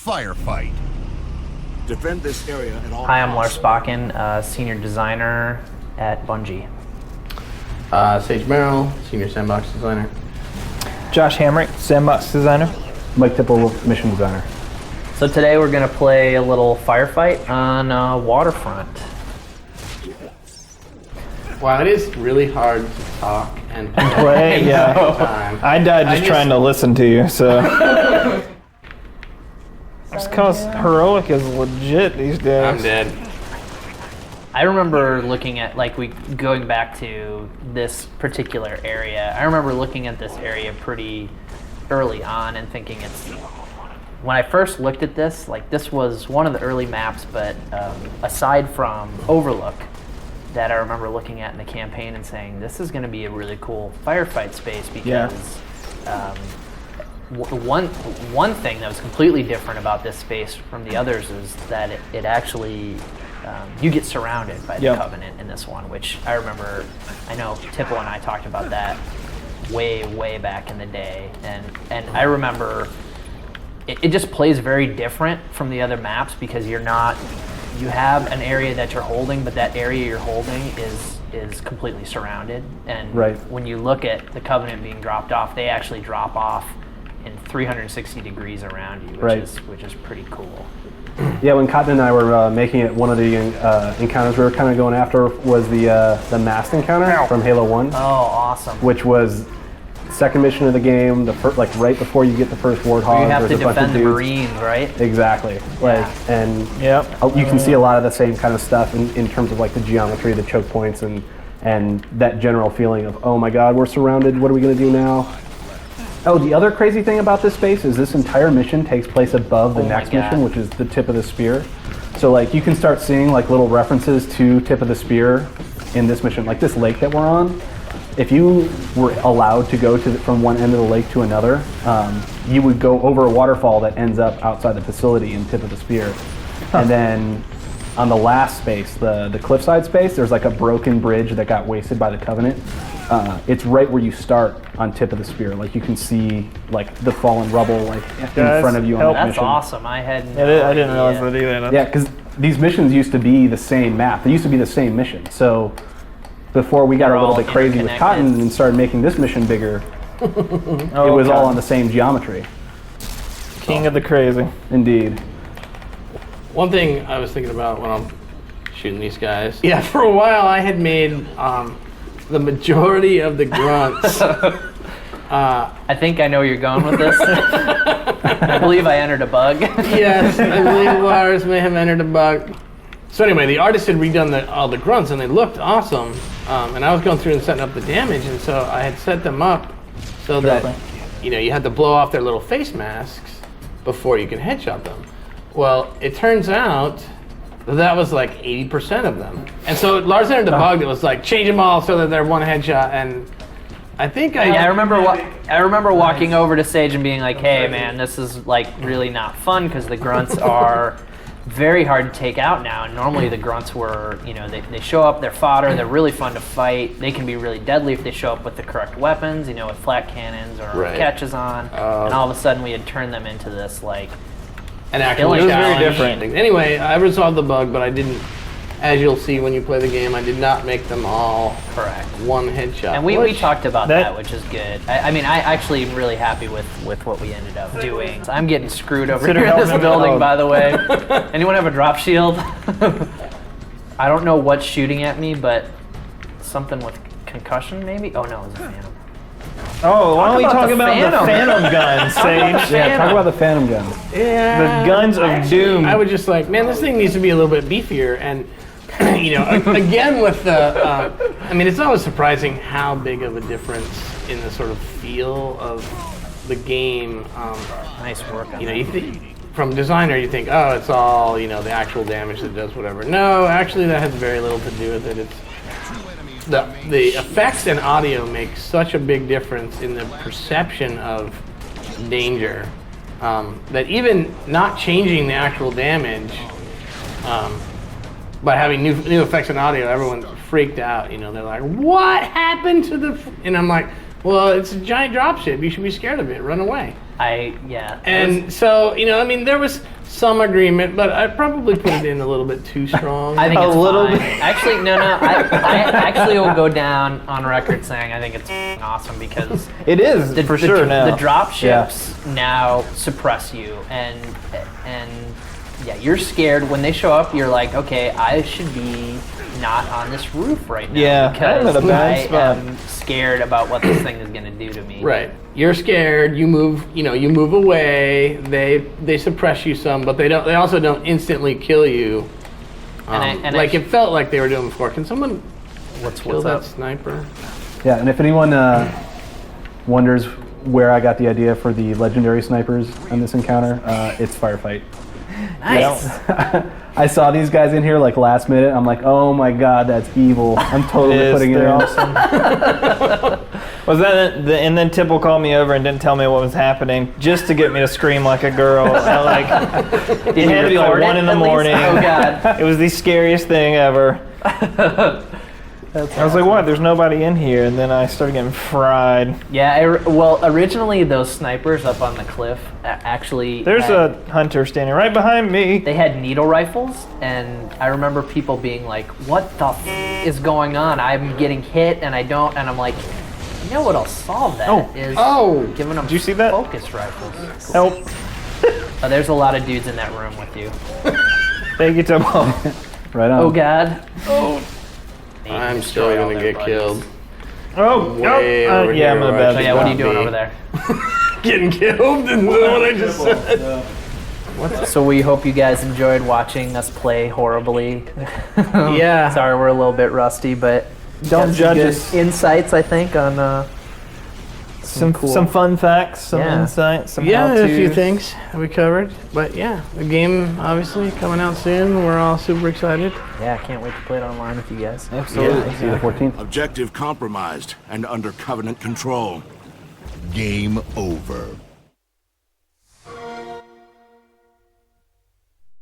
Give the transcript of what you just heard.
Firefight. Defend this area at all Hi, I'm Lars costs. Bakken, Senior Designer at Bungie. Sage Merrill, Senior Sandbox Designer. Josh Hamrick, Sandbox Designer. Mike Tipple, Mission Designer. So today we're going to play a little Firefight on Waterfront. Wow, it is really hard to talk and play Play, at the yeah. same time. I died just trying to listen to you, so. It's because heroic is legit these days. I'm dead. I remember looking at, going back to this particular area, I remember looking at this area pretty early on and thinking when I first looked at this, this was one of the early maps, but aside from Overlook, that I remember looking at in the campaign and saying, this is going to be a really cool firefight space because one thing that was completely different about this space from the others is that it actually, you get surrounded by the Covenant in this one, which I remember, I know Tipple and I talked about that way back in the day, and I remember it just plays very different from the other maps because you have an area that you're holding, but that area you're holding is completely surrounded. And when you look at the Covenant being dropped off, they actually drop off in 360 degrees around you, which is pretty cool. Yeah, when Cotton and I were making it, one of the encounters we were kind of going after was the mast encounter from Halo 1. Oh, awesome. Which was second mission of the game, right before you get the first Warthog. You have to defend the Marines, right? Exactly. And you can see a lot of the same kind of stuff in terms of the geometry, the choke points, and that general feeling of, oh my god, we're surrounded, what are we going to do now? Oh, the other crazy thing about this space is this entire mission takes place above the next mission, which is the tip of the spear. So you can start seeing little references to tip of the spear in this mission, like this lake that we're on. If you were allowed to go from one end of the lake to another, you would go over a waterfall that ends up outside the facility in tip of the spear. And then on the last space, the cliffside space, there's a broken bridge that got wasted by the Covenant. It's right where you start on tip of the spear. You can see the fallen rubble in front of you on that mission. That's awesome. I didn't realize that either. Yeah, because these missions used to be the same map. They used to be the same mission. So before we got a little bit crazy with Cotton and started making this mission bigger, it was all on the same geometry. King of the crazy. Indeed. One thing I was thinking about when I'm shooting these guys, for a while I had made the majority of the grunts. I think I know where you're going with this. I believe I entered a bug. Yes, I believe Lars may have entered a bug. So anyway, the artist had redone all the grunts and they looked awesome. And I was going through and setting up the damage, and so I had set them up so that you had to blow off their little face masks before you can headshot them. Well, it turns out that was 80% of them. And so Lars entered the bug that was change them all so that they're one headshot, and I think I remember walking over to Sage and being like, hey man, this is really not fun because the grunts are very hard to take out now, and normally the grunts were, they show up, they're fodder, they're really fun to fight, they can be really deadly if they show up with the correct weapons, with flat cannons or catches on, and all of a sudden we had turned them into this an actual challenge. Very different. Anyway, I resolved the bug, but I didn't, as you'll see when you play the game, I did not make them all one headshot. And we talked about that, which is good. I actually am really happy with what we ended up doing. I'm getting screwed over here in this building, by the way. Anyone have a drop shield? I don't know what's shooting at me, but something with concussion, maybe? Oh no, it was a Phantom. Oh, why don't we talk about the Phantom guns, Sage? Yeah, talk about the Phantom guns. Yeah. The guns of doom. I was just man, this thing needs to be a little bit beefier, and again with the, it's always surprising how big of a difference in the sort of feel of the game. Nice work. You think, from designer, you think, oh, it's all the actual damage that does whatever. No, actually, that has very little to do with it. It's the effects and audio make such a big difference in the perception of danger that even not changing the actual damage. By having new effects and audio, everyone freaked out. They're like, "What happened to the?" And I'm like, Well, it's a giant dropship. You should be scared of it. Run away. Yeah. And so, you know, I mean, there was some agreement, but I probably put it in a little bit too strong. I think A it's little fine. bit. Actually, no. I actually will go down on record saying I think it's awesome because It is for sure now. the drop ships now suppress you, and yeah, you're scared when they show up. You're like, okay, I should be not on this roof right now Yeah, I'm because at a bad I spot. am scared about what this thing is going to do to me. Right. You're scared. You move. You know. You move away. They suppress you some, but they don't. They also don't instantly kill you. Like it felt like they were doing before. Can someone kill that up? sniper? Yeah, and if anyone wonders where I got the idea for the legendary snipers in this encounter, it's Firefight. Nice. I saw these guys in here like last minute. I'm like, oh my god, that's evil. I'm totally putting it in. Awesome. Was that and then Tipple called me over and didn't tell me what was happening just to get me to scream like a girl. It had to be like 1 in the morning. Oh god. It was the scariest thing ever. I was like, what? There's nobody in here. And then I started getting fried. Yeah, well, originally those snipers up on the cliff actually... There's a hunter standing right behind me. They had needle rifles, and I remember people being like, what the is going on? I'm getting hit, and I don't... And I'm like, you know what'll solve that is giving them Did you see that? focus rifles. Help. There's a lot of dudes in that room with you. Thank you, Tipple. Right on. Oh, God. I'm still gonna get killed. Way over yeah, I'm here, gonna bet. So yeah, what are you doing over there? Getting killed is what I just said. So we hope you guys enjoyed watching us play horribly. Yeah. Sorry, we're a little bit rusty, but Don't got some judge good us. insights, I think, on Some cool. some fun facts, some Yeah. insight, some Yeah, how-tos. a few things we covered, but yeah, the game obviously coming out soon. We're all super excited. Yeah, I can't wait to play it online with you guys. Absolutely. See you the 14th. Objective compromised and under Covenant control. Game over.